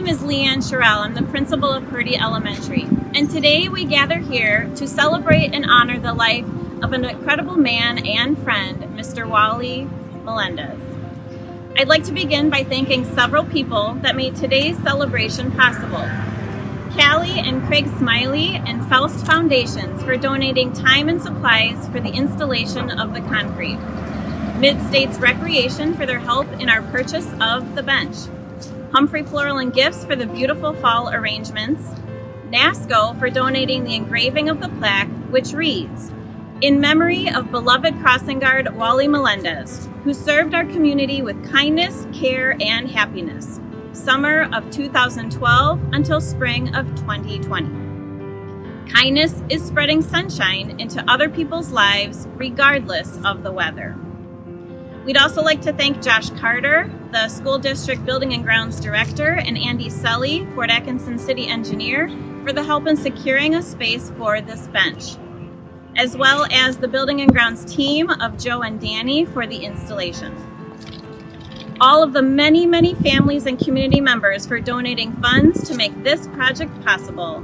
name is Leanne Sherrill. I'm the principal of Purdy Elementary, and today we gather here to celebrate and honor the life of an incredible man and friend, Mr. Wally Melendez. I'd like to begin by thanking several people that made today's celebration possible. Callie and Craig Smiley and Faust Foundations for donating time and supplies for the installation of the concrete. Mid-States Recreation for their help in our purchase of the bench. Humphrey Floral and Gifts for the beautiful fall arrangements. NASCO for donating the engraving of the plaque, which reads, "In memory of beloved crossing guard Wally Melendez, who served our community with kindness, care, and happiness. Summer of 2012 until spring of 2020. Kindness is spreading sunshine into other people's lives regardless of the weather." We'd also like to thank Josh Carter, the School District Building and Grounds Director, and Andy Selly, Fort Atkinson City Engineer, for the help in securing a space for this bench, as well as the Building and Grounds team of Joe and Danny for the installation. All of the many, many families and community members for donating funds to make this project possible.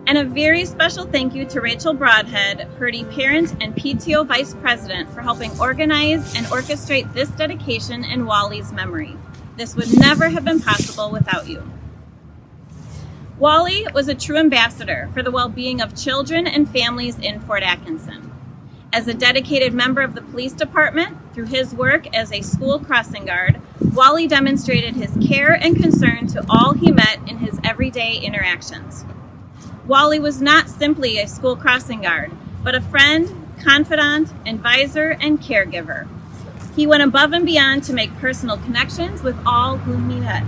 And a very special thank you to Rachel Broadhead, Purdy Parent and PTO Vice President, for helping organize and orchestrate this dedication in Wally's memory. This would never have been possible without you. Wally was a true ambassador for the well-being of children and families in Fort Atkinson. As a dedicated member of the police department, through his work as a school crossing guard, Wally demonstrated his care and concern to all he met in his everyday interactions. Wally was not simply a school crossing guard, but a friend, confidant, advisor, and caregiver. He went above and beyond to make personal connections with all whom he met.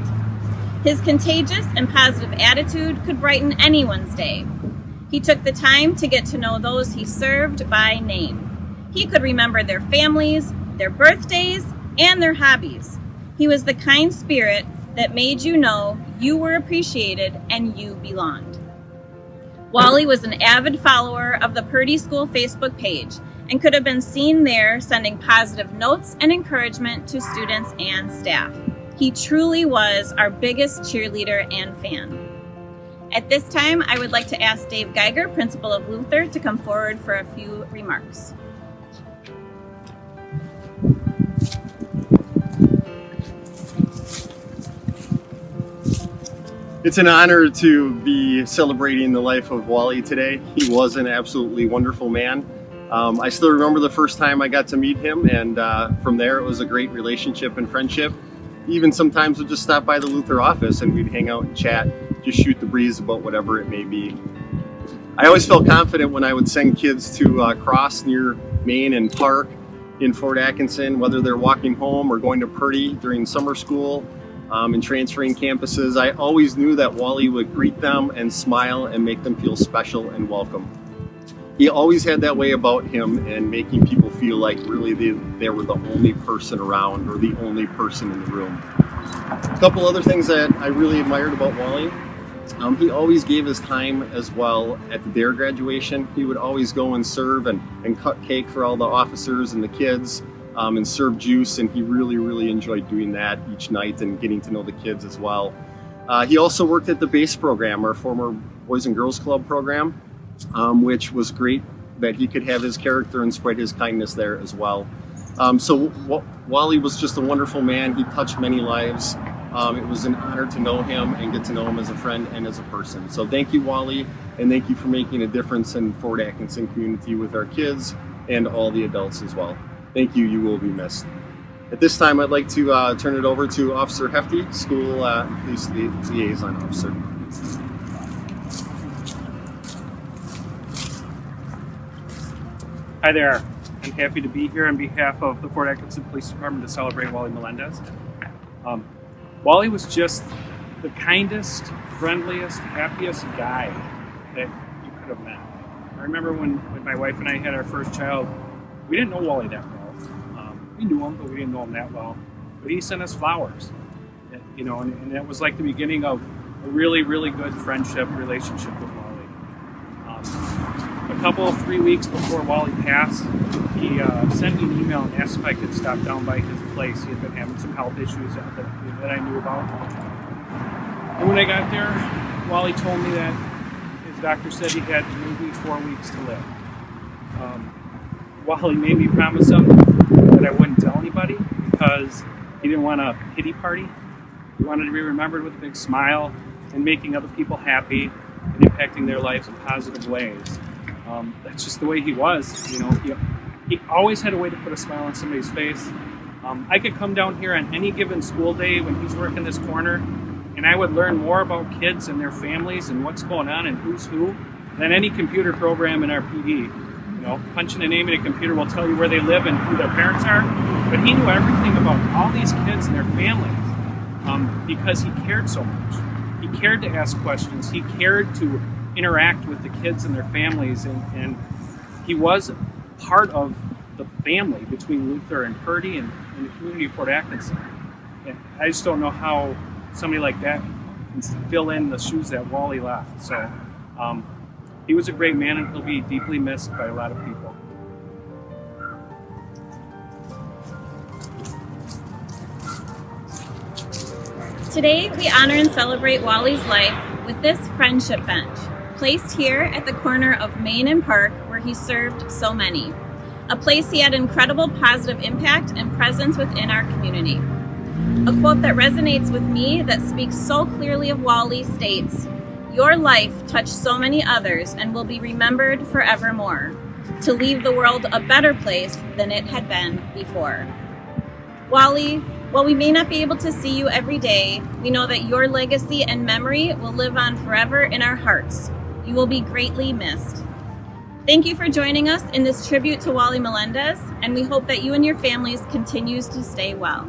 His contagious and positive attitude could brighten anyone's day. He took the time to get to know those he served by name. He could remember their families, their birthdays, and their hobbies. He was the kind spirit that made you know you were appreciated and you belonged. Wally was an avid follower of the Purdy School Facebook page and could have been seen there sending positive notes and encouragement to students and staff. He truly was our biggest cheerleader and fan. At this time, I would like to ask Dave Geiger, principal of Luther, to come forward for a few remarks. It's an honor to be celebrating the life of Wally today. He was an absolutely wonderful man. I still remember the first time I got to meet him, and from there it was a great relationship and friendship. Even sometimes we'd just stop by the Luther office and we'd hang out and chat, just shoot the breeze about whatever it may be. I always felt confident when I would send kids to cross near Main and Park in Fort Atkinson, whether they're walking home or going to Purdy during summer school. And transferring campuses, I always knew that Wally would greet them and smile and make them feel special and welcome. He always had that way about him and making people feel like really they were the only person around or the only person in the room. A couple other things that I really admired about Wally. He always gave his time as well at the DARE graduation. He would always go and serve and cut cake for all the officers and the kids. And serve juice, and he really enjoyed doing that each night and getting to know the kids as well. He also worked at the BASE program, our former Boys and Girls Club program, which was great that he could have his character and spread his kindness there as well. So Wally was just a wonderful man. He touched many lives. It was an honor to know him and get to know him as a friend and as a person. So thank you, Wally, and thank you for making a difference in Fort Atkinson community with our kids and all the adults as well. Thank you, you will be missed. At this time, I'd like to turn it over to Officer Hefty, School Police Liaison Officer. Hi there. I'm happy to be here on behalf of the Fort Atkinson Police Department to celebrate Wally Melendez. Wally was just the kindest, friendliest, happiest guy that you could have met. I remember when my wife and I had our first child, we didn't know Wally that well. We knew him, but we didn't know him that well. But he sent us flowers, and that was like the beginning of a really good friendship relationship with Wally. A couple of 3 weeks before Wally passed, he sent me an email and asked if I could stop down by his place. He had been having some health issues that I knew about. And when I got there, Wally told me that his doctor said he had maybe 4 weeks to live. Wally made me promise him that I wouldn't tell anybody because he didn't want a pity party. He wanted to be remembered with a big smile and making other people happy and impacting their lives in positive ways. That's just the way he was. You know, he always had a way to put a smile on somebody's face. I could come down here on any given school day when he's working this corner, and I would learn more about kids and their families and what's going on and who's who than any computer program in our PD. You know, punching a name in a computer will tell you where they live and who their parents are, but he knew everything about all these kids and their families because he cared so much. He cared to ask questions. He cared to interact with the kids and their families, and he was part of the family between Luther and Purdy and the community of Fort Atkinson. And I just don't know how somebody like that can fill in the shoes that Wally left. So he was a great man, and he'll be deeply missed by a lot of people. Today, we honor and celebrate Wally's life with this friendship bench, placed here at the corner of Main and Park, where he served so many. A place he had incredible positive impact and presence within our community. A quote that resonates with me that speaks so clearly of Wally states, "Your life touched so many others and will be remembered forevermore, to leave the world a better place than it had been before." Wally, while we may not be able to see you every day, we know that your legacy and memory will live on forever in our hearts. You will be greatly missed. Thank you for joining us in this tribute to Wally Melendez, and we hope that you and your families continues to stay well.